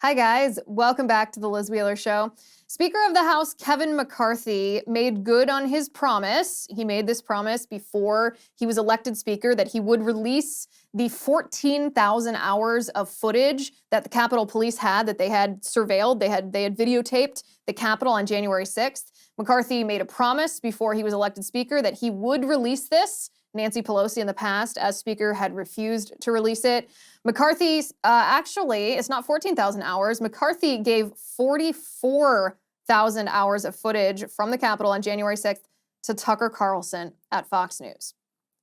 Hi, guys. Welcome back to the Liz Wheeler Show. Speaker of the House Kevin McCarthy made good on his promise. He made this promise before he was elected Speaker that he would release the 14,000 hours of footage that the Capitol Police had, that they had surveilled. They had videotaped the Capitol on January 6th. McCarthy made a promise before he was elected Speaker that he would release this. Nancy Pelosi in the past, as Speaker, had refused to release it. McCarthy, actually, it's not 14,000 hours. McCarthy gave 44,000 hours of footage from the Capitol on January 6th to Tucker Carlson at Fox News.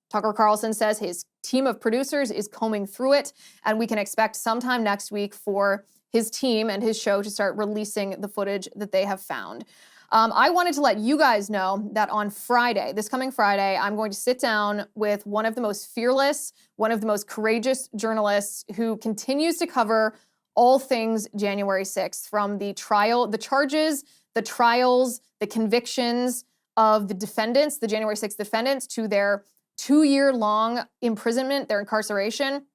Tucker Carlson says his team of producers is combing through it, and we can expect sometime next week for his team and his show to start releasing the footage that they have found. I wanted to let you guys know that on Friday, this coming Friday, I'm going to sit down with one of the most fearless, one of the most courageous journalists who continues to cover all things January 6th, from the trial, the charges, the trials, the convictions of the defendants, the January 6th defendants, to their 2-year-long imprisonment, their incarceration,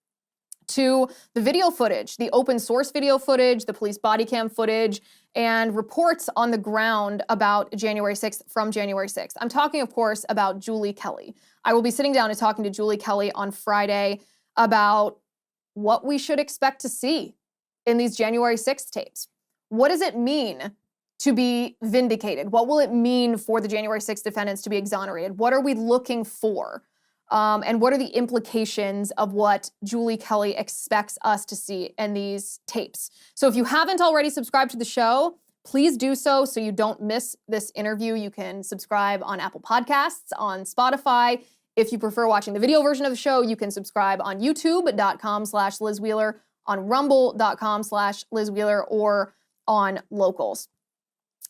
to the video footage, the open source video footage, the police body cam footage, and reports on the ground about January 6th from January 6th. I'm talking, of course, about Julie Kelly. I will be sitting down and talking to Julie Kelly on Friday about what we should expect to see in these January 6th tapes. What does it mean to be vindicated? What will it mean for the January 6th defendants to be exonerated? What are we looking for? And what are the implications of what Julie Kelly expects us to see in these tapes? So if you haven't already subscribed to the show, please do so you don't miss this interview. You can subscribe on Apple Podcasts, on Spotify. If you prefer watching the video version of the show, you can subscribe on youtube.com/Liz Wheeler, on rumble.com/Liz Wheeler, or on Locals.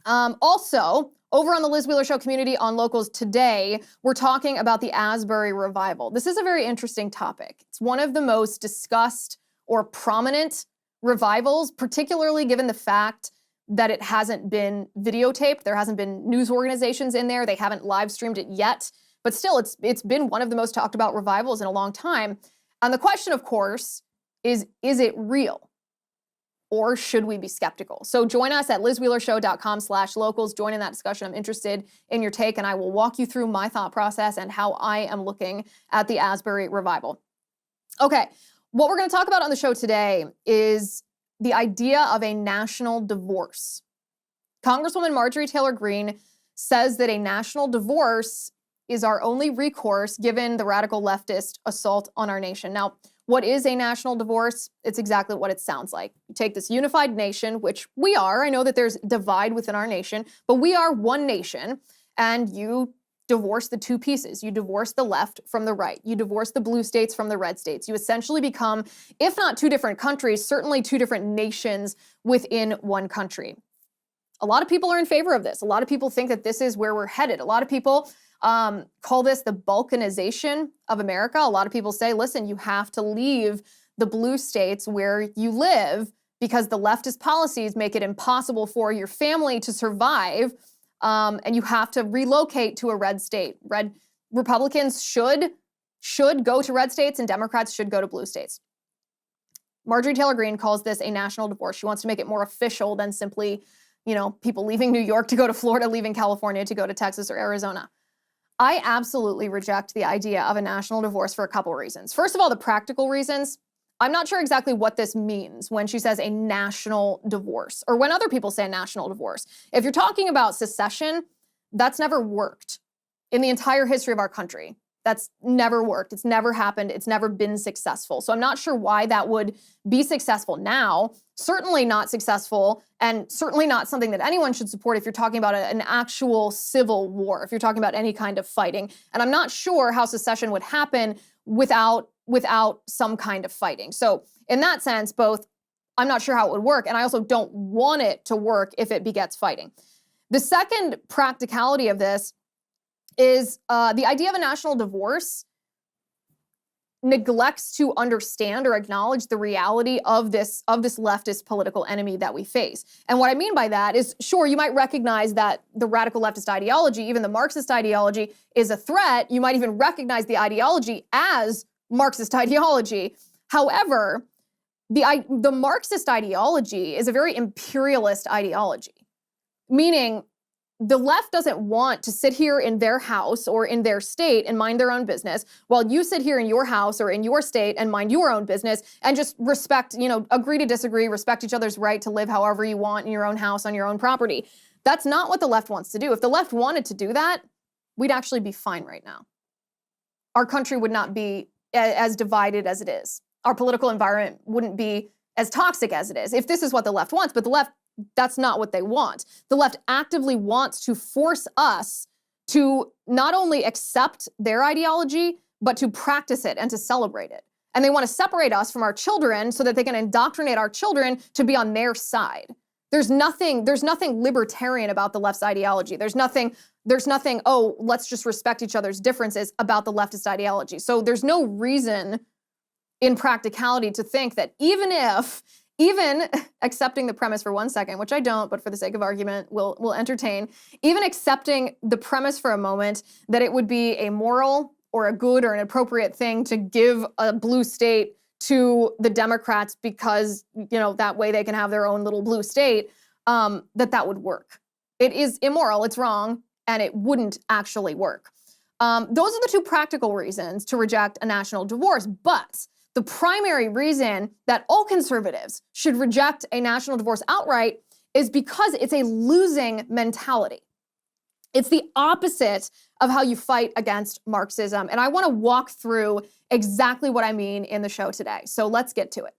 Also, over on the Liz Wheeler Show community on Locals today, we're talking about the Asbury revival. This is a very interesting topic. It's one of the most discussed or prominent revivals, particularly given the fact that it hasn't been videotaped. There hasn't been news organizations in there. They haven't live streamed it yet. But still, it's been one of the most talked about revivals in a long time. And the question, of course, is it real? Or should we be skeptical? So join us at lizwheelershow.com/locals. Join in that discussion. I'm interested in your take, and I will walk you through my thought process and how I am looking at the Asbury revival. Okay, what we're going to talk about on the show today is the idea of a national divorce. Congresswoman Marjorie Taylor Greene says that a national divorce is our only recourse given the radical leftist assault on our nation. Now, what is a national divorce? It's exactly what it sounds like. You take this unified nation, which we are. I know that there's divide within our nation, but we are one nation, and you divorce the two pieces. You divorce the left from the right. You divorce the blue states from the red states. You essentially become, if not two different countries, certainly two different nations within one country. A lot of people are in favor of this. A lot of people think that this is where we're headed. A lot of people call this the balkanization of America. A lot of people say, listen, you have to leave the blue states where you live because the leftist policies make it impossible for your family to survive, and you have to relocate to a red state. Republicans should go to red states, and Democrats should go to blue states. Marjorie Taylor Greene calls this a national divorce. She wants to make it more official than simply, people leaving New York to go to Florida, leaving California to go to Texas or Arizona. I absolutely reject the idea of a national divorce for a couple reasons. First of all, the practical reasons. I'm not sure exactly what this means when she says a national divorce, or when other people say national divorce. If you're talking about secession, that's never worked in the entire history of our country. That's never worked. It's never happened. It's never been successful. So I'm not sure why that would be successful now. Certainly not successful, and certainly not something that anyone should support if you're talking about an actual civil war, if you're talking about any kind of fighting. And I'm not sure how secession would happen without some kind of fighting. So in that sense, I'm not sure how it would work, and I also don't want it to work if it begets fighting. The second practicality of this is the idea of a national divorce neglects to understand or acknowledge the reality of this leftist political enemy that we face. And what I mean by that is, sure, you might recognize that the radical leftist ideology, even the Marxist ideology, is a threat. You might even recognize the ideology as Marxist ideology. However, The Marxist ideology is a very imperialist ideology, meaning the left doesn't want to sit here in their house or in their state and mind their own business, while you sit here in your house or in your state and mind your own business and just respect, agree to disagree, respect each other's right to live however you want in your own house on your own property. That's not what the left wants to do. If the left wanted to do that, we'd actually be fine right now. Our country would not be as divided as it is. Our political environment wouldn't be as toxic as it is, if this is what the left wants. But the left, that's not what they want. The left actively wants to force us to not only accept their ideology, but to practice it and to celebrate it. And they want to separate us from our children so that they can indoctrinate our children to be on their side. There's nothing libertarian about the left's ideology. There's nothing, oh, let's just respect each other's differences about the leftist ideology. So there's no reason in practicality to think that even accepting the premise for 1 second, which I don't, but for the sake of argument, we'll entertain, even accepting the premise for a moment that it would be a moral or a good or an appropriate thing to give a blue state to the Democrats because, that way they can have their own little blue state, that would work. It is immoral, it's wrong, and it wouldn't actually work. Those are the two practical reasons to reject a national divorce, but the primary reason that all conservatives should reject a national divorce outright is because it's a losing mentality. It's the opposite of how you fight against Marxism. And I want to walk through exactly what I mean in the show today. So let's get to it.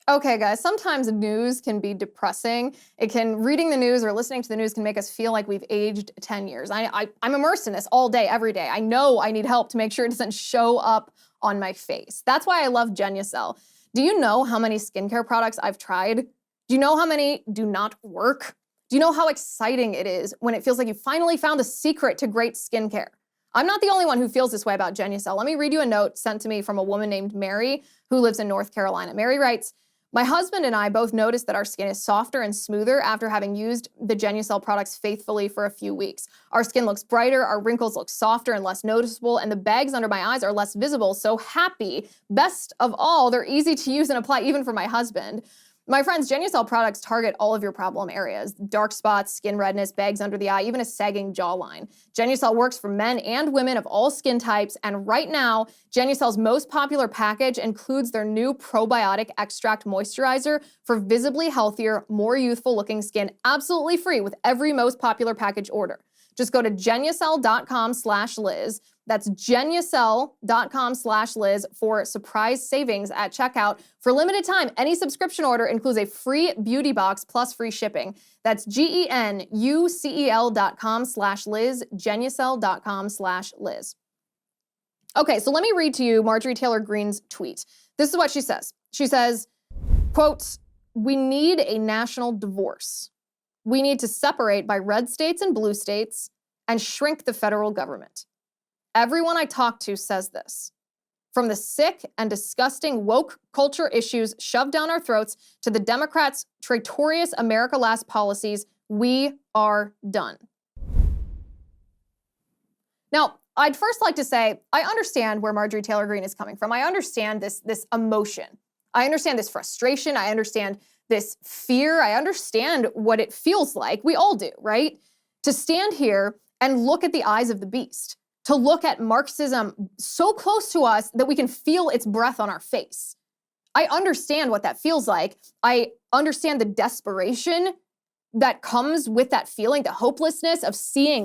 Okay, guys, sometimes news can be depressing. Reading the news or listening to the news can make us feel like we've aged 10 years. I'm immersed in this all day, every day. I know I need help to make sure it doesn't show up on my face. That's why I love Genucel. Do you know how many skincare products I've tried? Do you know how many do not work? Do you know how exciting it is when it feels like you finally found the secret to great skincare? I'm not the only one who feels this way about Genucel. Let me read you a note sent to me from a woman named Mary who lives in North Carolina. Mary writes, "My husband and I both noticed that our skin is softer and smoother after having used the Genucel products faithfully for a few weeks. Our skin looks brighter, our wrinkles look softer and less noticeable, and the bags under my eyes are less visible. So happy. Best of all, they're easy to use and apply even for my husband." My friends, Genucel products target all of your problem areas: dark spots, skin redness, bags under the eye, even a sagging jawline. Genucel works for men and women of all skin types, and right now, Genucel's most popular package includes their new probiotic extract moisturizer for visibly healthier, more youthful-looking skin, absolutely free with every most popular package order. Just go to Genucel.com/Liz. That's Genucel.com/Liz for surprise savings at checkout. For limited time, any subscription order includes a free beauty box plus free shipping. That's Genucel.com/Liz, Genucel.com/Liz. Okay, so let me read to you Marjorie Taylor Greene's tweet. This is what she says. She says, quote, "We need a national divorce. We need to separate by red states and blue states and shrink the federal government. Everyone I talk to says this. From the sick and disgusting woke culture issues shoved down our throats to the Democrats' traitorous America Last policies, we are done." Now, I'd first like to say, I understand where Marjorie Taylor Greene is coming from. I understand this emotion. I understand this frustration. I understand this fear. I understand what it feels like. We all do, right? To stand here and look at the eyes of the beast, to look at Marxism so close to us that we can feel its breath on our face. I understand what that feels like. I understand the desperation that comes with that feeling, the hopelessness of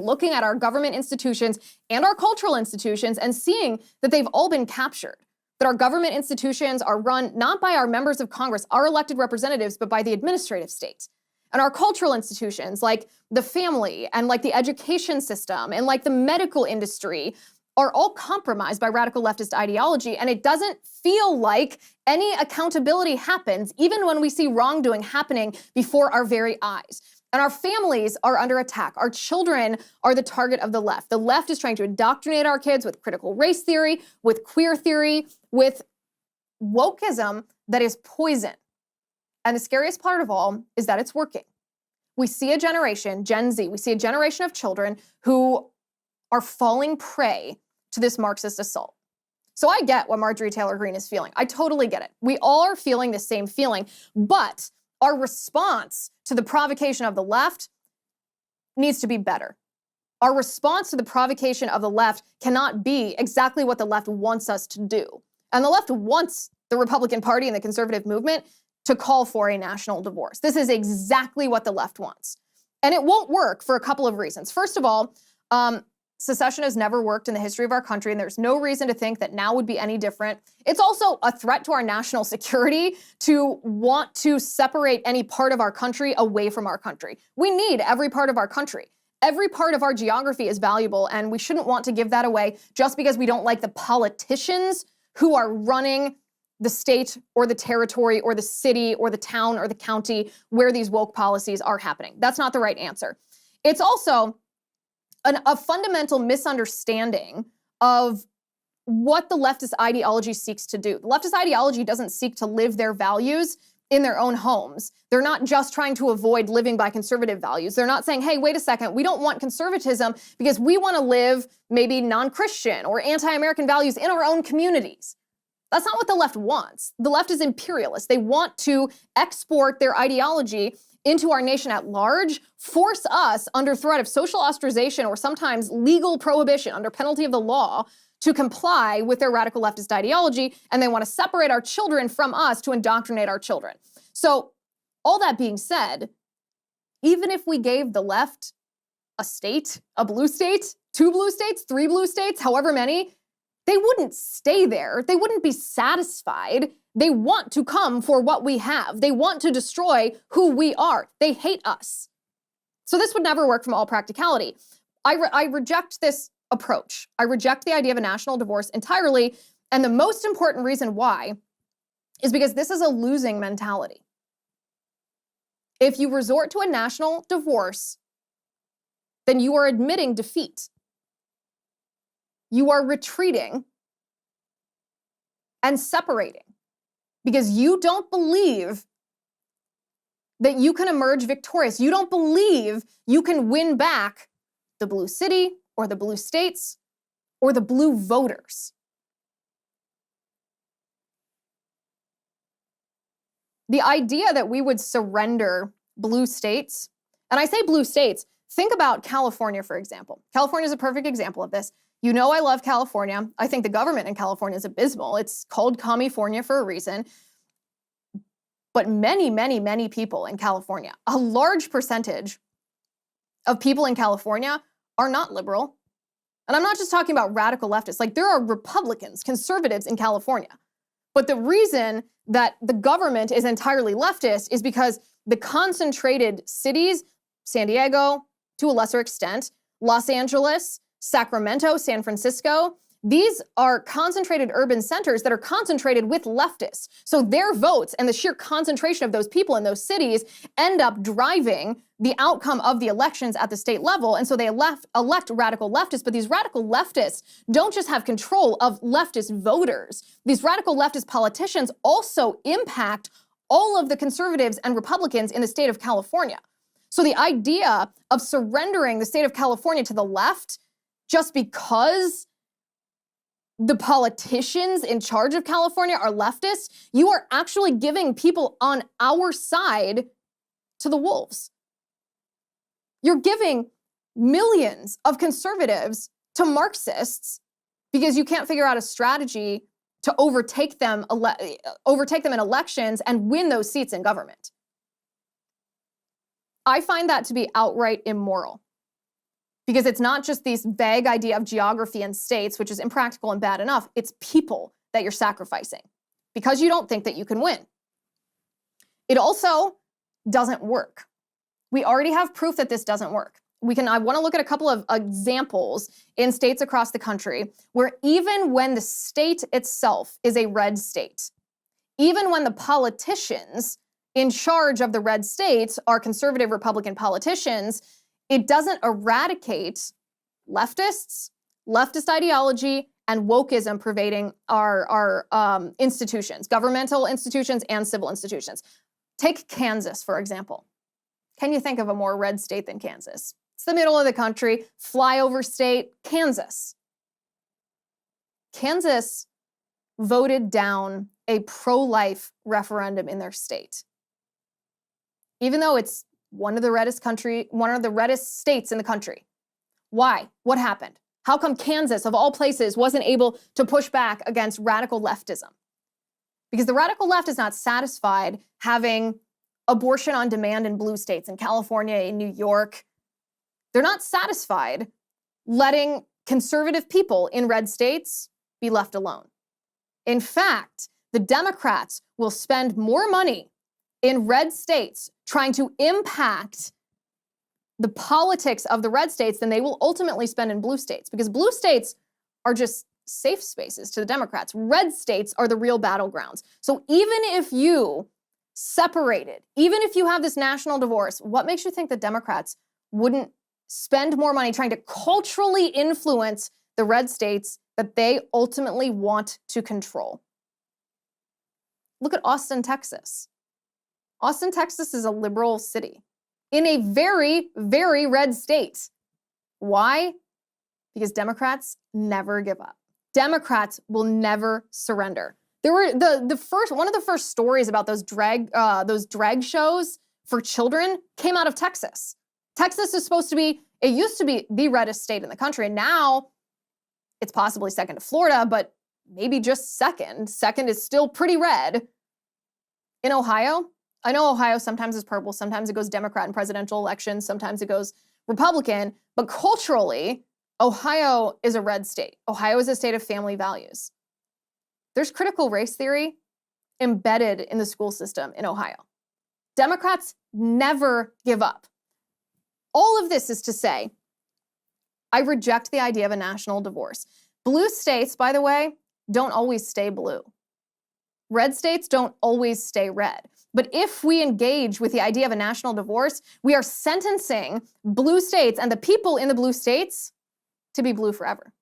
looking at our government institutions and our cultural institutions and seeing that they've all been captured, that our government institutions are run not by our members of Congress, our elected representatives, but by the administrative state. And our cultural institutions, like the family and like the education system and like the medical industry, are all compromised by radical leftist ideology. And it doesn't feel like any accountability happens, even when we see wrongdoing happening before our very eyes. And our families are under attack. Our children are the target of the left. The left is trying to indoctrinate our kids with critical race theory, with queer theory, with wokeism that is poison. And the scariest part of all is that it's working. we see a generation, Gen Z, we see a generation of children who are falling prey to this Marxist assault. So I get what Marjorie Taylor Greene is feeling. I totally get it. We all are feeling the same feeling, but our response to the provocation of the left needs to be better. Our response to the provocation of the left cannot be exactly what the left wants us to do. And the left wants the Republican Party and the conservative movement to call for a national divorce. This is exactly what the left wants. And it won't work for a couple of reasons. First of all, secession has never worked in the history of our country, and there's no reason to think that now would be any different. It's also a threat to our national security to want to separate any part of our country away from our country. We need every part of our country. Every part of our geography is valuable, and we shouldn't want to give that away just because we don't like the politicians who are running the state or the territory or the city or the town or the county where these woke policies are happening. That's not the right answer. It's also a fundamental misunderstanding of what the leftist ideology seeks to do. The leftist ideology doesn't seek to live their values in their own homes. They're not just trying to avoid living by conservative values. They're not saying, hey, wait a second, we don't want conservatism because we want to live maybe non-Christian or anti-American values in our own communities. That's not what the left wants. The left is imperialist. They want to export their ideology into our nation at large, force us under threat of social ostracization or sometimes legal prohibition under penalty of the law to comply with their radical leftist ideology, and they want to separate our children from us to indoctrinate our children. So all that being said, even if we gave the left a state, a blue state, 2 blue states, 3 blue states, however many, they wouldn't stay there. They wouldn't be satisfied. They want to come for what we have. They want to destroy who we are. They hate us. So this would never work from all practicality. I reject this approach. I reject the idea of a national divorce entirely. And the most important reason why is because this is a losing mentality. If you resort to a national divorce, then you are admitting defeat. You are retreating and separating because you don't believe that you can emerge victorious. You don't believe you can win back the blue city or the blue states or the blue voters. The idea that we would surrender blue states, and I say blue states, think about California, for example. California is a perfect example of this. You know I love California. I think the government in California is abysmal. It's called California for a reason. But many, many, many people in California, a large percentage of people in California are not liberal. And I'm not just talking about radical leftists. Like, there are Republicans, conservatives in California. But the reason that the government is entirely leftist is because the concentrated cities, San Diego, to a lesser extent, Los Angeles, Sacramento, San Francisco, these are concentrated urban centers that are concentrated with leftists. So their votes and the sheer concentration of those people in those cities end up driving the outcome of the elections at the state level. And so they elect radical leftists, but these radical leftists don't just have control of leftist voters. These radical leftist politicians also impact all of the conservatives and Republicans in the state of California. So the idea of surrendering the state of California to the left just because the politicians in charge of California are leftists, you are actually giving people on our side to the wolves. You're giving millions of conservatives to Marxists because you can't figure out a strategy to overtake them in elections and win those seats in government. I find that to be outright immoral. Because it's not just this vague idea of geography and states, which is impractical and bad enough. It's people that you're sacrificing because you don't think that you can win. It also doesn't work. We already have proof that this doesn't work. I want to look at a couple of examples in states across the country where even when the state itself is a red state, even when the politicians in charge of the red states are conservative Republican politicians, it doesn't eradicate leftists, leftist ideology, and wokeism pervading our institutions, governmental institutions and civil institutions. Take Kansas, for example. Can you think of a more red state than Kansas? It's the middle of the country, flyover state, Kansas. Kansas voted down a pro-life referendum in their state. Even though it's one of the reddest states in the country. Why? What happened? How come Kansas, of all places, wasn't able to push back against radical leftism? Because the radical left is not satisfied having abortion on demand in blue states, in California, in New York. They're not satisfied letting conservative people in red states be left alone. In fact, the Democrats will spend more money in red states trying to impact the politics of the red states than they will ultimately spend in blue states, because blue states are just safe spaces to the Democrats. Red states are the real battlegrounds. So even if you separated, even if you have this national divorce, what makes you think the Democrats wouldn't spend more money trying to culturally influence the red states that they ultimately want to control? Look at Austin, Texas. Austin, Texas is a liberal city in a very, very red state. Why? Because Democrats never give up. Democrats will never surrender. There were one of the first stories about those drag shows for children came out of Texas. Texas is it used to be the reddest state in the country, and now it's possibly second to Florida, but maybe just second. Second is still pretty red. In Ohio, I know Ohio sometimes is purple, sometimes it goes Democrat in presidential elections, sometimes it goes Republican, but culturally, Ohio is a red state. Ohio is a state of family values. There's critical race theory embedded in the school system in Ohio. Democrats never give up. All of this is to say, I reject the idea of a national divorce. Blue states, by the way, don't always stay blue. Red states don't always stay red. But if we engage with the idea of a national divorce, we are sentencing blue states and the people in the blue states to be blue forever.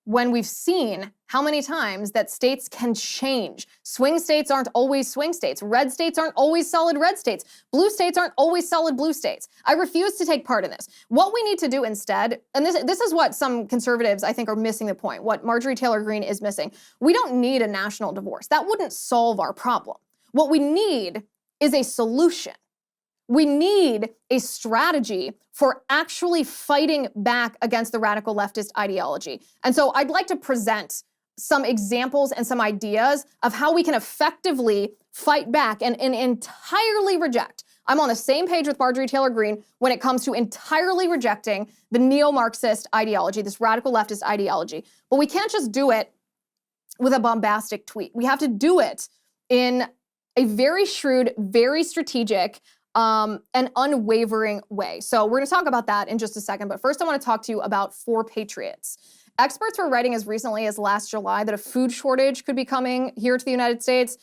When we've seen how many times that states can change. Swing states aren't always swing states. Red states aren't always solid red states. Blue states aren't always solid blue states. I refuse to take part in this. What we need to do instead, and this is what some conservatives I think are missing the point, what Marjorie Taylor Greene is missing. We don't need a national divorce. That wouldn't solve our problem. What we need is a solution. We need a strategy for actually fighting back against the radical leftist ideology. And so I'd like to present some examples and some ideas of how we can effectively fight back and entirely reject. I'm on the same page with Marjorie Taylor Greene when it comes to entirely rejecting the neo-Marxist ideology, this radical leftist ideology. But we can't just do it with a bombastic tweet. We have to do it in a very shrewd, very strategic, an unwavering way. So we're going to talk about that in just a second. But first, I want to talk to you about 4 Patriots. Experts were writing as recently as last July that a food shortage could be coming here to the United States.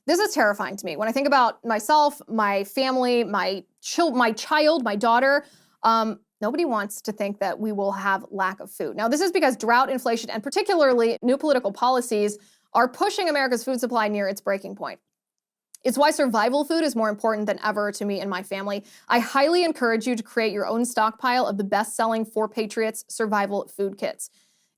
This is terrifying to me. When I think about myself, my family, my child, my daughter, nobody wants to think that we will have lack of food. Now, this is because drought, inflation, and particularly new political policies are pushing America's food supply near its breaking point. It's why survival food is more important than ever to me and my family. I highly encourage you to create your own stockpile of the best-selling 4 Patriots survival food kits.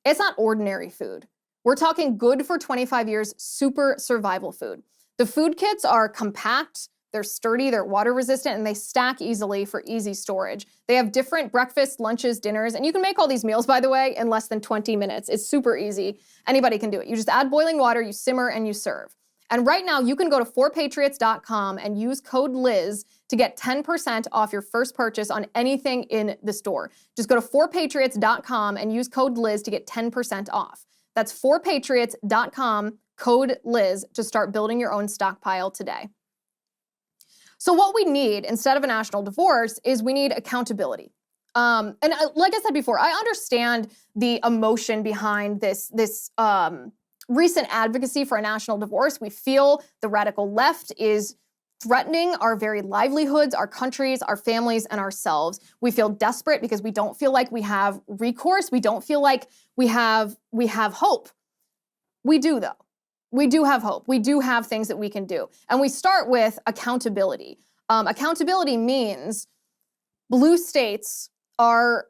It's not ordinary food. We're talking good for 25 years, super survival food. The food kits are compact, they're sturdy, they're water resistant, and they stack easily for easy storage. They have different breakfasts, lunches, dinners, and you can make all these meals, by the way, in less than 20 minutes. It's super easy. Anybody can do it. You just add boiling water, you simmer, and you serve. And right now, you can go to 4patriots.com and use code Liz to get 10% off your first purchase on anything in the store. Just go to 4patriots.com and use code Liz to get 10% off. That's 4patriots.com, code Liz, to start building your own stockpile today. So what we need, instead of a national divorce, is we need accountability. And like I said before, I understand the emotion behind this recent advocacy for a national divorce. We feel the radical left is threatening our very livelihoods, our countries, our families, and ourselves. We feel desperate because we don't feel like we have recourse. We don't feel like we have hope. We do, though. We do have hope. We do have things that we can do. And we start with accountability. Accountability means blue states are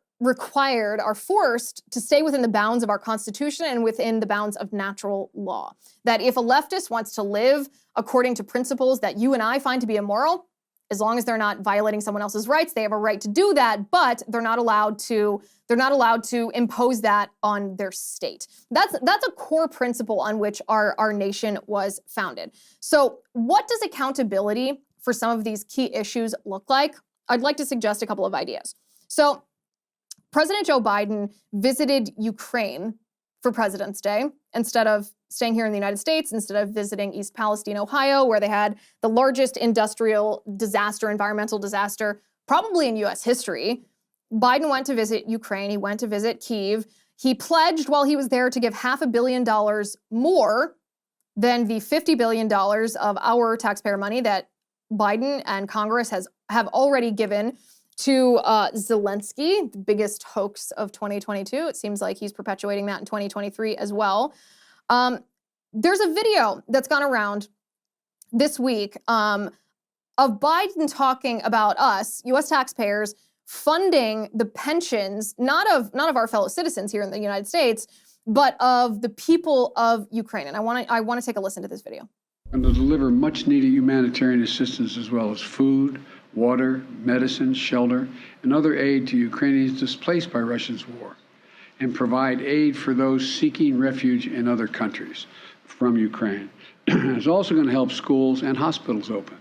forced to stay within the bounds of our Constitution and within the bounds of natural law. That if a leftist wants to live according to principles that you and I find to be immoral, as long as they're not violating someone else's rights, they have a right to do that, but they're not allowed to impose that on their state. That's a core principle on which our nation was founded. So what does accountability for some of these key issues look like? I'd like to suggest a couple of ideas. So President Joe Biden visited Ukraine for President's Day instead of staying here in the United States, instead of visiting East Palestine, Ohio, where they had the largest industrial disaster, environmental disaster, probably in U.S. history. Biden went to visit Ukraine. He went to visit Kyiv. He pledged while he was there to give $500 million more than the $50 billion of our taxpayer money that Biden and Congress have already given to Zelensky, the biggest hoax of 2022. It seems like he's perpetuating that in 2023 as well. There's a video that's gone around this week of Biden talking about us, U.S. taxpayers, funding the pensions, not of our fellow citizens here in the United States, but of the people of Ukraine. And I want to take a listen to this video. And to deliver much needed humanitarian assistance as well as food, water, medicine, shelter, and other aid to Ukrainians displaced by Russia's war, and provide aid for those seeking refuge in other countries from Ukraine. It's also going to help schools and hospitals open.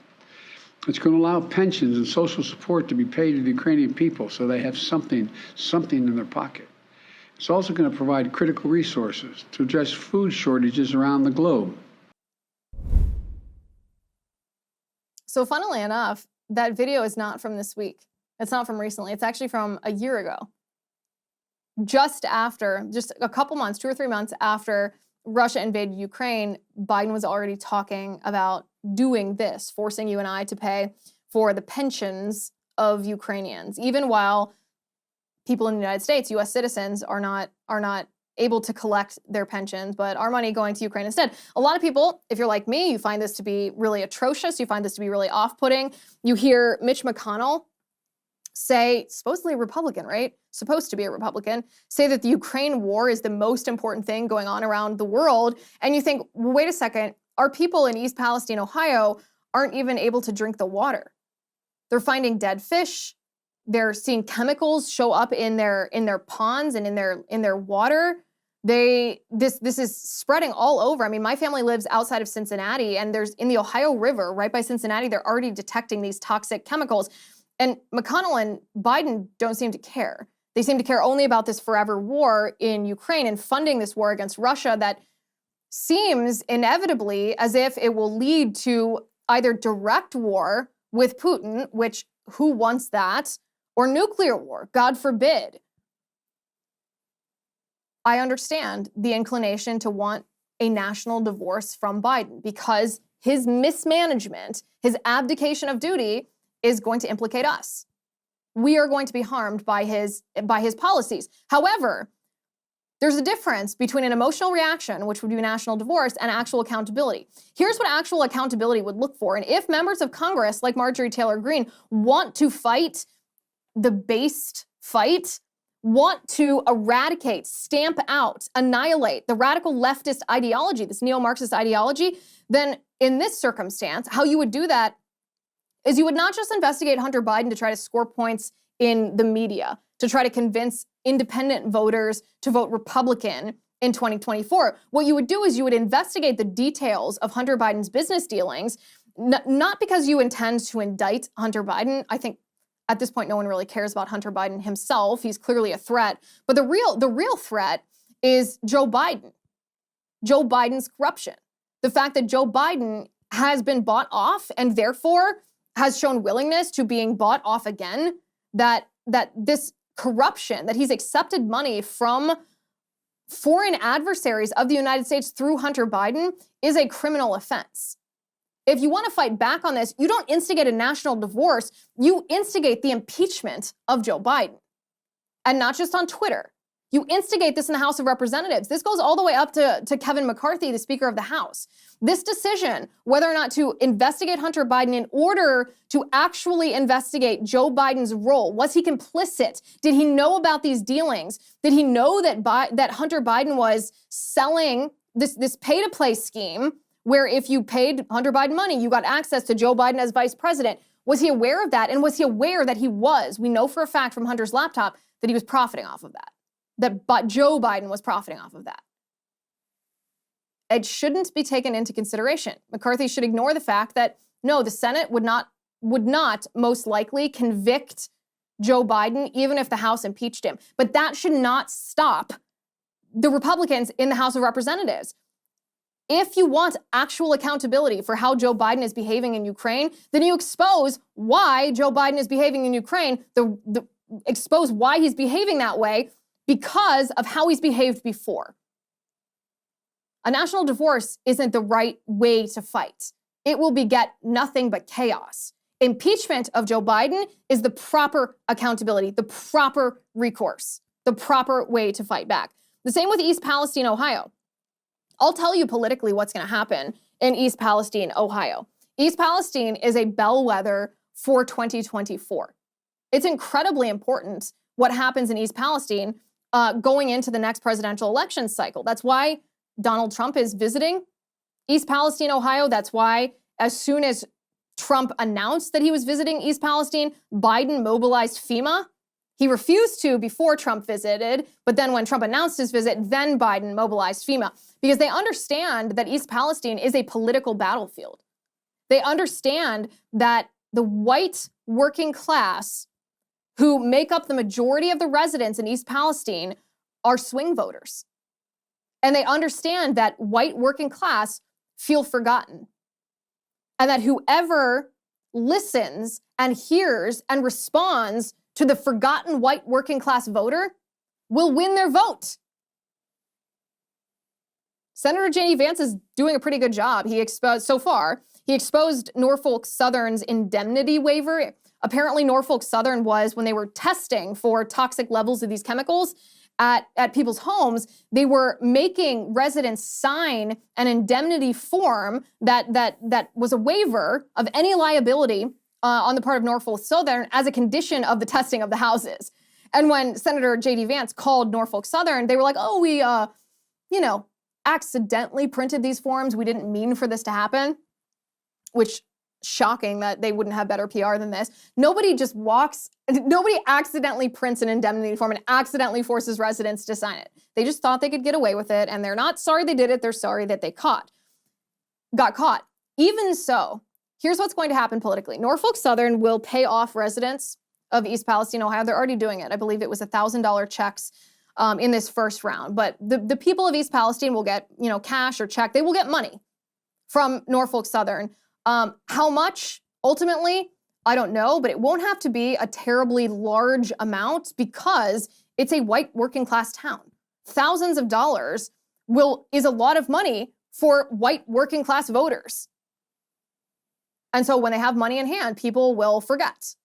It's going to allow pensions and social support to be paid to the Ukrainian people so they have something in their pocket. It's also going to provide critical resources to address food shortages around the globe. So funnily enough, that video is not from this week. It's not from recently. It's actually from a year ago. Just a couple months, 2 or 3 months after Russia invaded Ukraine, Biden was already talking about doing this, forcing you and I to pay for the pensions of Ukrainians, even while people in the United States, U.S. citizens, are not able to collect their pensions, but our money going to Ukraine instead. A lot of people, if you're like me, you find this to be really atrocious. You find this to be really off-putting. You hear Mitch McConnell say, supposedly a Republican, right? Supposed to be a Republican, say that the Ukraine war is the most important thing going on around the world. And you think, well, wait a second, our people in East Palestine, Ohio, aren't even able to drink the water. They're finding dead fish. They're seeing chemicals show up in their ponds and in their water. This is spreading all over. I mean, my family lives outside of Cincinnati, and there's in the Ohio River, right by Cincinnati, they're already detecting these toxic chemicals. And McConnell and Biden don't seem to care. They seem to care only about this forever war in Ukraine and funding this war against Russia that seems inevitably as if it will lead to either direct war with Putin, which who wants that, or nuclear war, God forbid. I understand the inclination to want a national divorce from Biden because his mismanagement, his abdication of duty is going to implicate us. We are going to be harmed by his policies. However, there's a difference between an emotional reaction, which would be national divorce, and actual accountability. Here's what actual accountability would look for. And if members of Congress, like Marjorie Taylor Greene, want to fight the based fight, want to eradicate, stamp out, annihilate the radical leftist ideology, this neo-Marxist ideology, then in this circumstance, how you would do that is you would not just investigate Hunter Biden to try to score points in the media, to try to convince independent voters to vote Republican in 2024. What you would do is you would investigate the details of Hunter Biden's business dealings, not because you intend to indict Hunter Biden. I think at this point, no one really cares about Hunter Biden himself. He's clearly a threat. But the real threat is Joe Biden, Joe Biden's corruption. The fact that Joe Biden has been bought off and therefore has shown willingness to being bought off again, that this corruption, that he's accepted money from foreign adversaries of the United States through Hunter Biden is a criminal offense. If you want to fight back on this, you don't instigate a national divorce, you instigate the impeachment of Joe Biden. And not just on Twitter. You instigate this in the House of Representatives. This goes all the way up to Kevin McCarthy, the Speaker of the House. This decision, whether or not to investigate Hunter Biden in order to actually investigate Joe Biden's role, was he complicit? Did he know about these dealings? Did he know that Hunter Biden was selling this pay-to-play scheme where if you paid Hunter Biden money, you got access to Joe Biden as vice president? Was he aware of that? And was he aware that we know for a fact from Hunter's laptop that he was profiting off of that? That Joe Biden was profiting off of that. It shouldn't be taken into consideration. McCarthy should ignore the fact that, no, the Senate would not most likely convict Joe Biden, even if the House impeached him. But that should not stop the Republicans in the House of Representatives. If you want actual accountability for how Joe Biden is behaving in Ukraine, then you expose why Joe Biden is behaving in Ukraine, expose why he's behaving that way, because of how he's behaved before. A national divorce isn't the right way to fight. It will beget nothing but chaos. Impeachment of Joe Biden is the proper accountability, the proper recourse, the proper way to fight back. The same with East Palestine, Ohio. I'll tell you politically what's going to happen in East Palestine, Ohio. East Palestine is a bellwether for 2024. It's incredibly important what happens in East Palestine going into the next presidential election cycle. That's why Donald Trump is visiting East Palestine, Ohio. That's why as soon as Trump announced that he was visiting East Palestine, Biden mobilized FEMA. He refused to before Trump visited, but then when Trump announced his visit, then Biden mobilized FEMA because they understand that East Palestine is a political battlefield. They understand that the white working class who make up the majority of the residents in East Palestine are swing voters. And they understand that white working class feel forgotten. And that whoever listens and hears and responds to the forgotten white working class voter will win their vote. Senator J.D. Vance is doing a pretty good job. He exposed Norfolk Southern's indemnity waiver. Apparently, Norfolk Southern was, when they were testing for toxic levels of these chemicals at people's homes, they were making residents sign an indemnity form that was a waiver of any liability on the part of Norfolk Southern as a condition of the testing of the houses. And when Senator J.D. Vance called Norfolk Southern, they were like, oh, we, accidentally printed these forms. We didn't mean for this to happen, which shocking that they wouldn't have better PR than this. Nobody accidentally prints an indemnity form and accidentally forces residents to sign it. They just thought they could get away with it, and they're not sorry they did it. They're sorry that they got caught. Even so, here's what's going to happen politically. Norfolk Southern will pay off residents of East Palestine, Ohio. They're already doing it. I believe it was $1,000 checks in this first round. But the people of East Palestine will get, cash or check. They will get money from Norfolk Southern. How much, ultimately, I don't know, but it won't have to be a terribly large amount because it's a white working class town. Thousands of dollars is a lot of money for white working class voters. And so when they have money in hand, people will forget.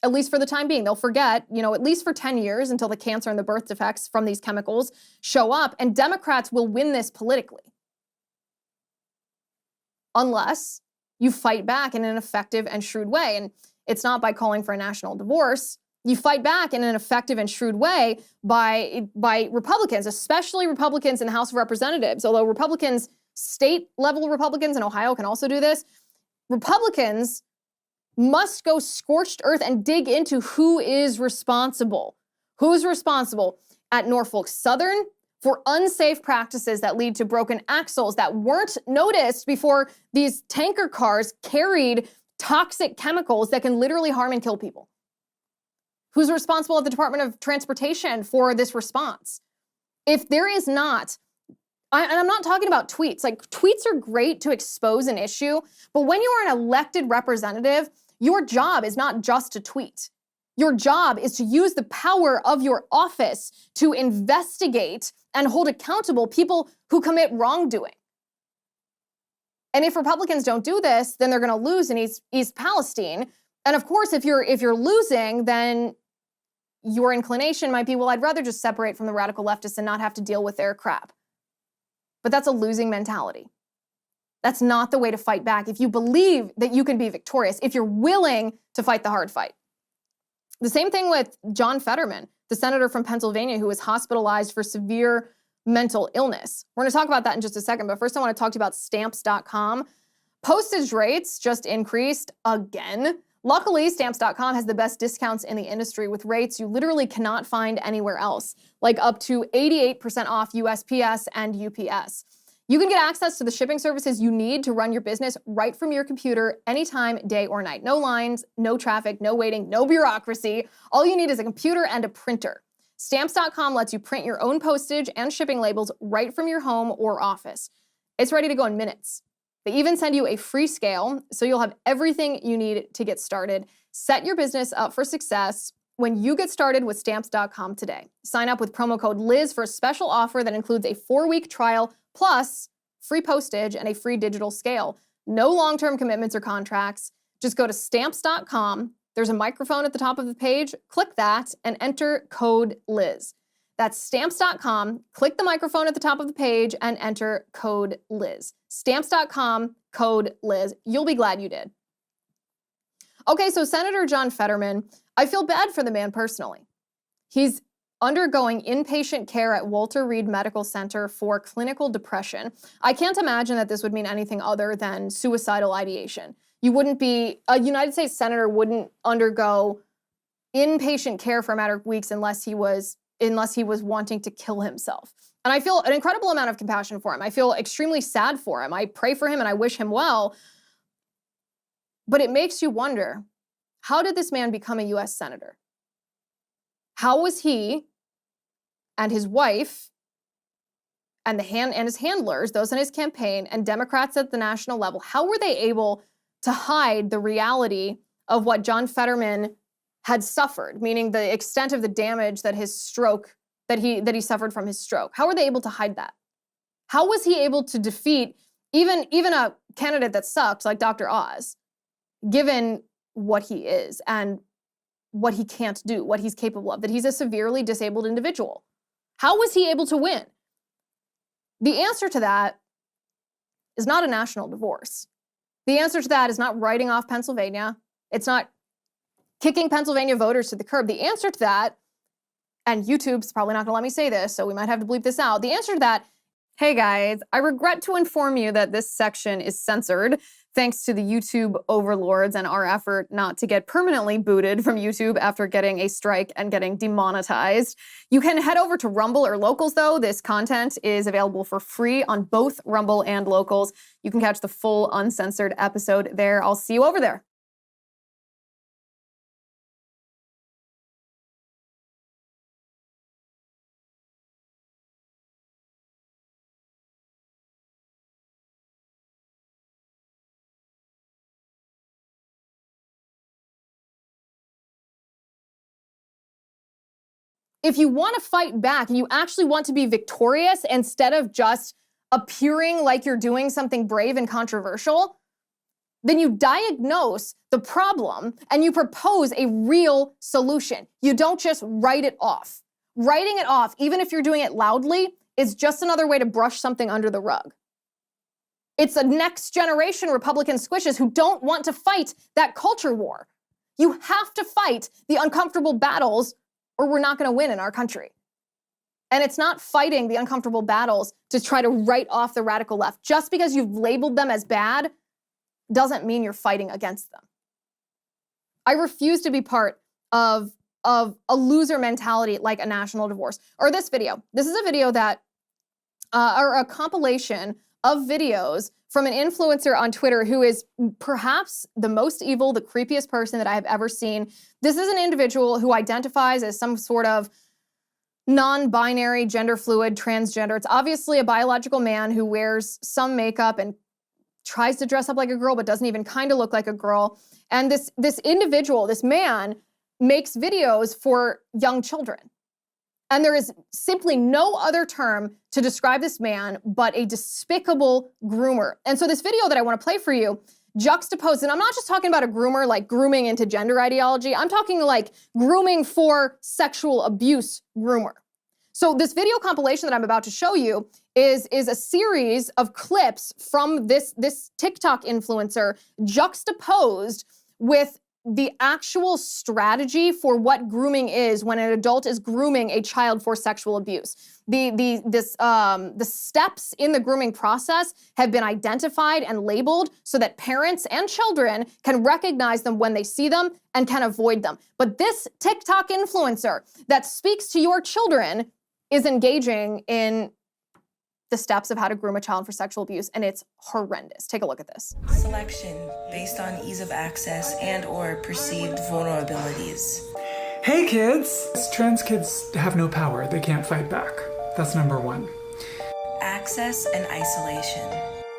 At least for the time being, they'll forget, at least for 10 years until the cancer and the birth defects from these chemicals show up, and Democrats will win this politically. Unless you fight back in an effective and shrewd way. And it's not by calling for a national divorce. You fight back in an effective and shrewd way by Republicans, especially Republicans in the House of Representatives. Although Republicans, state-level Republicans in Ohio can also do this. Republicans must go scorched earth and dig into who is responsible. Who's responsible at Norfolk Southern for unsafe practices that lead to broken axles that weren't noticed before these tanker cars carried toxic chemicals that can literally harm and kill people? Who's responsible at the Department of Transportation for this response? If there is not, and I'm not talking about tweets. Like, tweets are great to expose an issue, but when you are an elected representative, your job is not just to tweet. Your job is to use the power of your office to investigate and hold accountable people who commit wrongdoing. And if Republicans don't do this, then they're going to lose in East Palestine. And of course, if you're losing, then your inclination might be, well, I'd rather just separate from the radical leftists and not have to deal with their crap. But that's a losing mentality. That's not the way to fight back. If you believe that you can be victorious, if you're willing to fight the hard fight. The same thing with John Fetterman, the senator from Pennsylvania who was hospitalized for severe mental illness. We're going to talk about that in just a second, but first I want to talk to you about stamps.com. Postage rates just increased again. Luckily, stamps.com has the best discounts in the industry with rates you literally cannot find anywhere else, like up to 88% off USPS and UPS. You can get access to the shipping services you need to run your business right from your computer anytime, day or night. No lines, no traffic, no waiting, no bureaucracy. All you need is a computer and a printer. Stamps.com lets you print your own postage and shipping labels right from your home or office. It's ready to go in minutes. They even send you a free scale, so you'll have everything you need to get started. Set your business up for success when you get started with Stamps.com today. Sign up with promo code Liz for a special offer that includes a 4-week trial plus free postage and a free digital scale. No long-term commitments or contracts. Just go to Stamps.com. There's a microphone at the top of the page. Click that and enter code Liz. That's Stamps.com. Click the microphone at the top of the page and enter code Liz. Stamps.com, code Liz. You'll be glad you did. Okay, so Senator John Fetterman, I feel bad for the man personally. He's undergoing inpatient care at Walter Reed Medical Center for clinical depression. I can't imagine that this would mean anything other than suicidal ideation. A United States senator wouldn't undergo inpatient care for a matter of weeks unless he was wanting to kill himself. And I feel an incredible amount of compassion for him. I feel extremely sad for him. I pray for him and I wish him well. But it makes you wonder, how did this man become a U.S. senator? How was he and his wife and his handlers, those in his campaign, and Democrats at the national level, how were they able to hide the reality of what John Fetterman had suffered, meaning the extent of the damage that he suffered from his stroke? How were they able to hide that? How was he able to defeat even a candidate that sucked like Dr. Oz, given what he is and what he can't do, what he's capable of, that he's a severely disabled individual? How was he able to win? The answer to that is not a national divorce. The answer to that is not writing off Pennsylvania. It's not kicking Pennsylvania voters to the curb. The answer to that, and YouTube's probably not gonna let me say this, so we might have to bleep this out. The answer to that, hey guys, I regret to inform you that this section is censored thanks to the YouTube overlords and our effort not to get permanently booted from YouTube after getting a strike and getting demonetized. You can head over to Rumble or Locals though. This content is available for free on both Rumble and Locals. You can catch the full uncensored episode there. I'll see you over there. If you want to fight back and you actually want to be victorious instead of just appearing like you're doing something brave and controversial, then you diagnose the problem and you propose a real solution. You don't just write it off. Writing it off, even if you're doing it loudly, is just another way to brush something under the rug. It's a next generation Republican squishes who don't want to fight that culture war. You have to fight the uncomfortable battles or we're not going to win in our country. And it's not fighting the uncomfortable battles to try to write off the radical left. Just because you've labeled them as bad doesn't mean you're fighting against them. I refuse to be part of a loser mentality like a national divorce. Or this video. This is a video that, or a compilation of videos from an influencer on Twitter who is perhaps the most evil, the creepiest person that I have ever seen. This is an individual who identifies as some sort of non-binary, gender fluid, transgender. It's obviously a biological man who wears some makeup and tries to dress up like a girl but doesn't even kind of look like a girl. And this individual, this man, makes videos for young children. And there is simply no other term to describe this man but a despicable groomer. And so this video that I want to play for you juxtaposed, and I'm not just talking about a groomer like grooming into gender ideology, I'm talking like grooming for sexual abuse groomer. So this video compilation that I'm about to show you is a series of clips from this TikTok influencer juxtaposed with the actual strategy for what grooming is when an adult is grooming a child for sexual abuse. The steps in the grooming process have been identified and labeled so that parents and children can recognize them when they see them and can avoid them. But this TikTok influencer that speaks to your children is engaging in the steps of how to groom a child for sexual abuse, and it's horrendous. Take a look at this. Selection based on ease of access and or perceived vulnerabilities. Hey kids! Trans kids have no power. They can't fight back. That's number one. Access and isolation.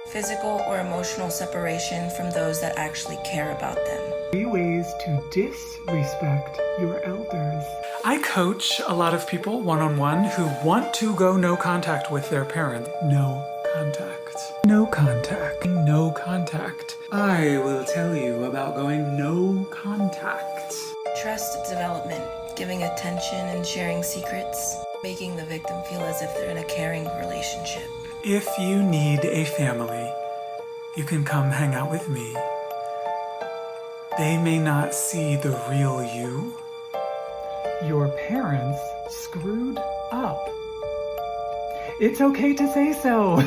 Physical or emotional separation from those that actually care about them. 3 ways to disrespect your elders. I coach a lot of people one-on-one who want to go no contact with their parent. No contact. No contact. No contact. I will tell you about going no contact. Trust development. Giving attention and sharing secrets. Making the victim feel as if they're in a caring relationship. If you need a family, you can come hang out with me. They may not see the real you. Your parents screwed up. It's okay to say so.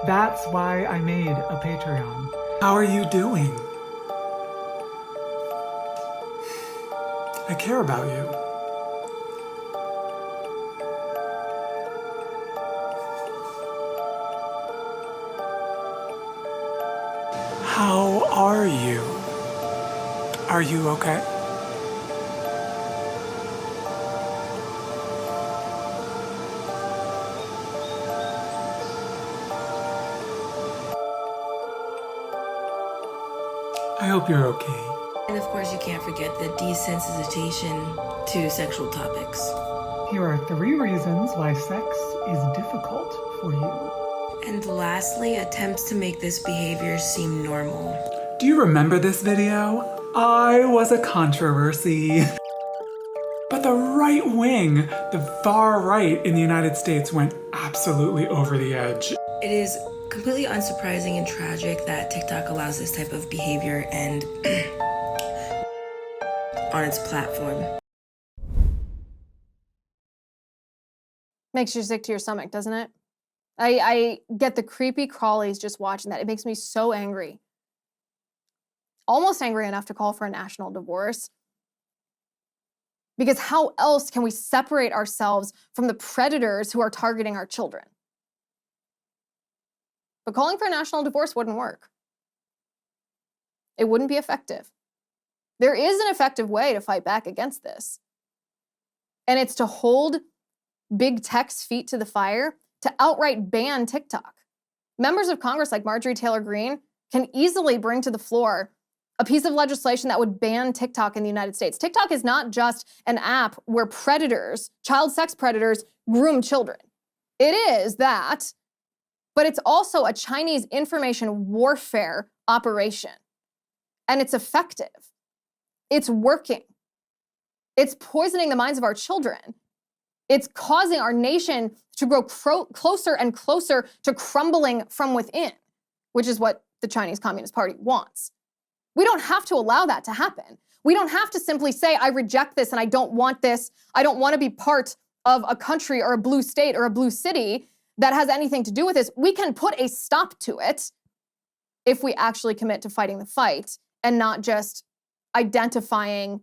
That's why I made a Patreon. How are you doing? I care about you. How are you? Are you okay? I hope you're okay. And of course you can't forget the desensitization to sexual topics. Here are 3 reasons why sex is difficult for you. And lastly, attempts to make this behavior seem normal. Do you remember this video? I was a controversy. But the right wing, the far right in the United States went absolutely over the edge. It is completely unsurprising and tragic that TikTok allows this type of behavior and on its platform. Makes you sick to your stomach, doesn't it? I get the creepy crawlies just watching that. It makes me so angry. Almost angry enough to call for a national divorce. Because how else can we separate ourselves from the predators who are targeting our children? But calling for a national divorce wouldn't work. It wouldn't be effective. There is an effective way to fight back against this. And it's to hold big tech's feet to the fire, to outright ban TikTok. Members of Congress like Marjorie Taylor Greene can easily bring to the floor a piece of legislation that would ban TikTok in the United States. TikTok is not just an app where predators, child sex predators, groom children. It is that, but it's also a Chinese information warfare operation. And it's effective. It's working. It's poisoning the minds of our children. It's causing our nation to grow closer and closer to crumbling from within, which is what the Chinese Communist Party wants. We don't have to allow that to happen. We don't have to simply say, I reject this and I don't want this. I don't want to be part of a country or a blue state or a blue city that has anything to do with this. We can put a stop to it if we actually commit to fighting the fight and not just identifying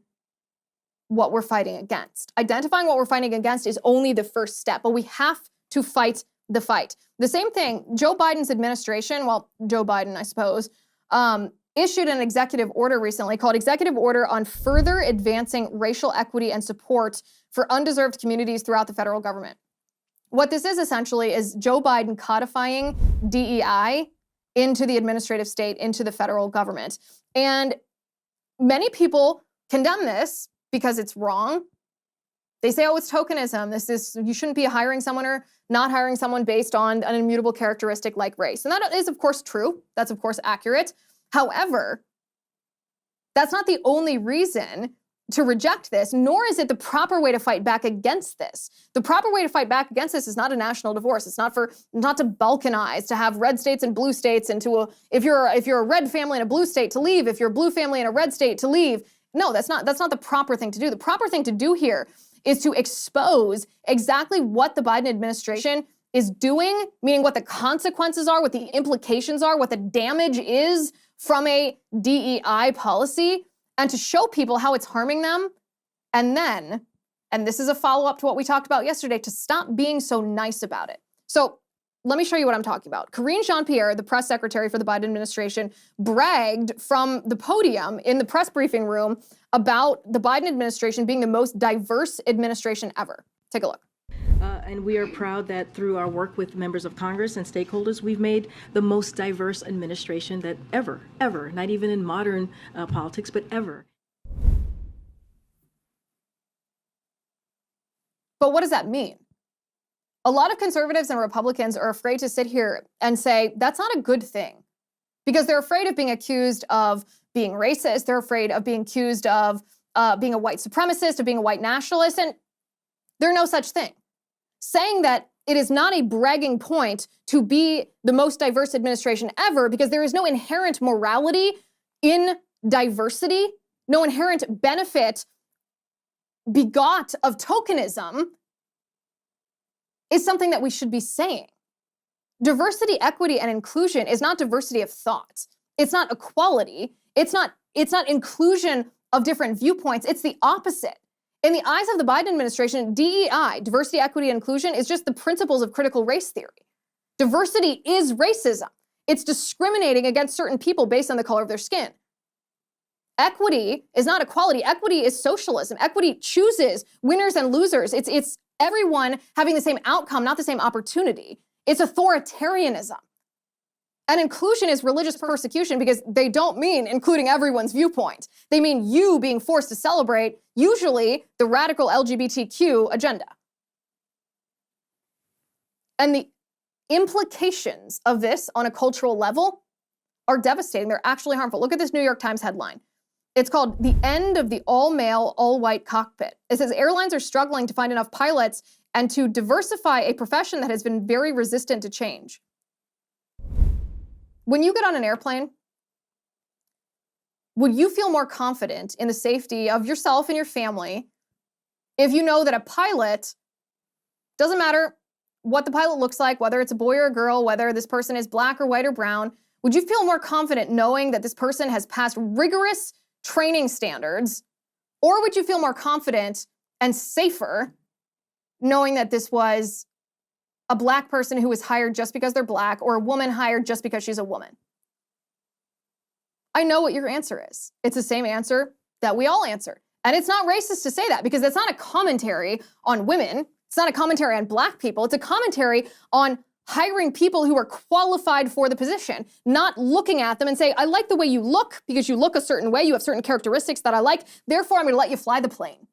what we're fighting against. Identifying what we're fighting against is only the first step, but we have to fight the fight. The same thing, Joe Biden's administration, well, Joe Biden, I suppose, issued an executive order recently called Executive Order on Further Advancing Racial Equity and Support for Undeserved Communities Throughout the Federal Government. What this is essentially is Joe Biden codifying DEI into the administrative state, into the federal government. And many people condemn this because it's wrong. They say, oh, it's tokenism. You shouldn't be hiring someone or not hiring someone based on an immutable characteristic like race. And that is, of course, true. That's, of course, accurate. However, that's not the only reason to reject this, nor is it the proper way to fight back against this. The proper way to fight back against this is not a national divorce. It's not to balkanize, to have red states and blue states, and if you're a red family in a blue state to leave, if you're a blue family in a red state to leave. No, that's not the proper thing to do. The proper thing to do here is to expose exactly what the Biden administration is doing, meaning what the consequences are, what the implications are, what the damage is from a DEI policy, and to show people how it's harming them. And then, and this is a follow-up to what we talked about yesterday, to stop being so nice about it. So let me show you what I'm talking about. Karine Jean-Pierre, the press secretary for the Biden administration, bragged from the podium in the press briefing room about the Biden administration being the most diverse administration ever. Take a look. And we are proud that through our work with members of Congress and stakeholders, we've made the most diverse administration that ever, not even in modern politics, but ever. But what does that mean? A lot of conservatives and Republicans are afraid to sit here and say that's not a good thing because they're afraid of being accused of being racist. They're afraid of being accused of being a white supremacist, of being a white nationalist, and there's no such thing. Saying that it is not a bragging point to be the most diverse administration ever because there is no inherent morality in diversity, no inherent benefit begot of tokenism, is something that we should be saying. Diversity, equity, and inclusion is not diversity of thought. It's not equality. It's not inclusion of different viewpoints. It's the opposite. In the eyes of the Biden administration, DEI, diversity, equity, and inclusion, is just the principles of critical race theory. Diversity is racism. It's discriminating against certain people based on the color of their skin. Equity is not equality. Equity is socialism. Equity chooses winners and losers. It's everyone having the same outcome, not the same opportunity. It's authoritarianism. And inclusion is religious persecution because they don't mean including everyone's viewpoint. They mean you being forced to celebrate, usually, the radical LGBTQ agenda. And the implications of this on a cultural level are devastating. They're actually harmful. Look at this New York Times headline. It's called "The End of the All-Male, All-White Cockpit." It says airlines are struggling to find enough pilots and to diversify a profession that has been very resistant to change. When you get on an airplane, would you feel more confident in the safety of yourself and your family if you know that a pilot, doesn't matter what the pilot looks like, whether it's a boy or a girl, whether this person is black or white or brown, would you feel more confident knowing that this person has passed rigorous training standards, or would you feel more confident and safer knowing that this was a black person who was hired just because they're black, or a woman hired just because she's a woman? I know what your answer is. It's the same answer that we all answer. And it's not racist to say that because that's not a commentary on women. It's not a commentary on black people. It's a commentary on hiring people who are qualified for the position, not looking at them and say, I like the way you look because you look a certain way, you have certain characteristics that I like, therefore I'm going to let you fly the plane.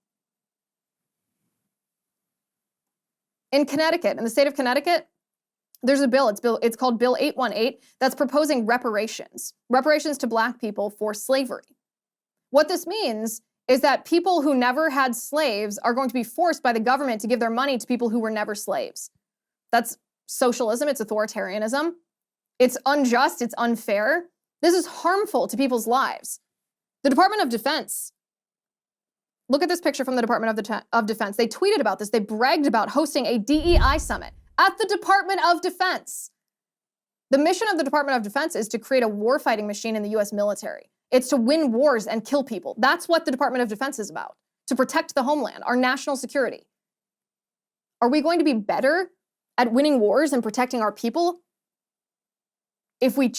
In Connecticut, in the state of Connecticut, there's a bill. It's called Bill 818 that's proposing reparations to black people for slavery. What this means is that people who never had slaves are going to be forced by the government to give their money to people who were never slaves. That's socialism. It's authoritarianism. It's unjust. It's unfair. This is harmful to people's lives. The Department of Defense. Look at this picture from the Department of Defense. They tweeted about this. They bragged about hosting a DEI summit at the Department of Defense. The mission of the Department of Defense is to create a warfighting machine in the U.S. military. It's to win wars and kill people. That's what the Department of Defense is about, to protect the homeland, our national security. Are we going to be better at winning wars and protecting our people if we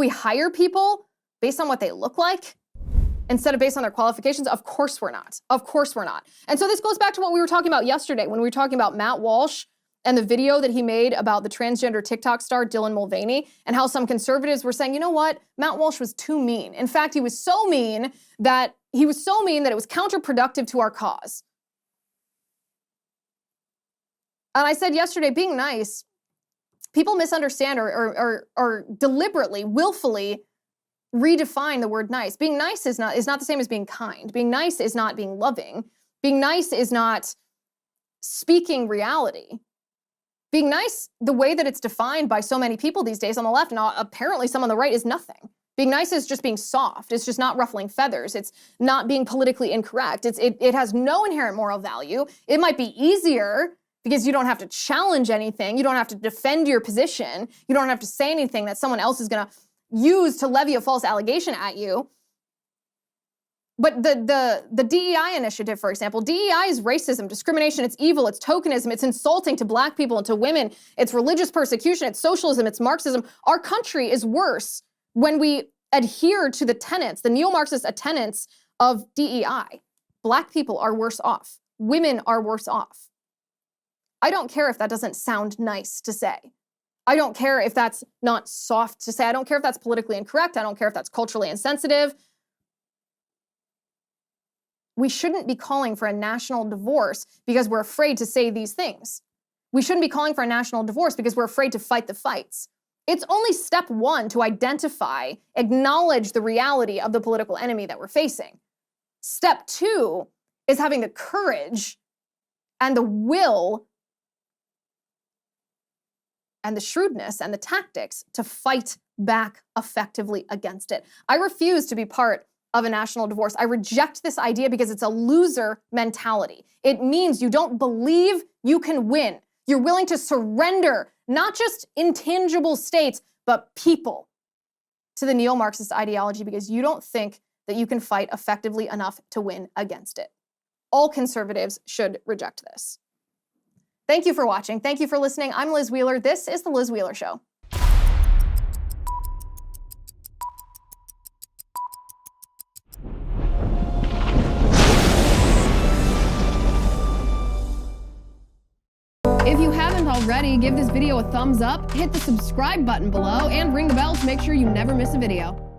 hire people based on what they look like instead of based on their qualifications? Of course we're not. Of course we're not. And so this goes back to what we were talking about yesterday when we were talking about Matt Walsh and the video that he made about the transgender TikTok star Dylan Mulvaney, and how some conservatives were saying, you know what, Matt Walsh was too mean. In fact, he was so mean that it was counterproductive to our cause. And I said yesterday, being nice, people misunderstand or deliberately, willfully redefine the word nice. Being nice is not the same as being kind. Being nice is not being loving. Being nice is not speaking reality. Being nice, the way that it's defined by so many people these days on the left, and apparently some on the right, is nothing. Being nice is just being soft. It's just not ruffling feathers. It's not being politically incorrect. It has no inherent moral value. It might be easier because you don't have to challenge anything. You don't have to defend your position. You don't have to say anything that someone else is going to use to levy a false allegation at you. But the DEI initiative, for example, DEI is racism, discrimination, it's evil, it's tokenism, it's insulting to black people and to women, it's religious persecution, it's socialism, it's Marxism. Our country is worse when we adhere to the tenets, the neo-Marxist tenets of DEI. Black people are worse off. Women are worse off. I don't care if that doesn't sound nice to say. I don't care if that's not soft to say. I don't care if that's politically incorrect. I don't care if that's culturally insensitive. We shouldn't be calling for a national divorce because we're afraid to say these things. We shouldn't be calling for a national divorce because we're afraid to fight the fights. It's only step one to identify, acknowledge the reality of the political enemy that we're facing. Step two is having the courage and the will and the shrewdness and the tactics to fight back effectively against it. I refuse to be part of a national divorce. I reject this idea because it's a loser mentality. It means you don't believe you can win. You're willing to surrender not just intangible states, but people to the neo-Marxist ideology because you don't think that you can fight effectively enough to win against it. All conservatives should reject this. Thank you for watching. Thank you for listening. I'm Liz Wheeler. This is The Liz Wheeler Show. If you haven't already, give this video a thumbs up, hit the subscribe button below, and ring the bell to make sure you never miss a video.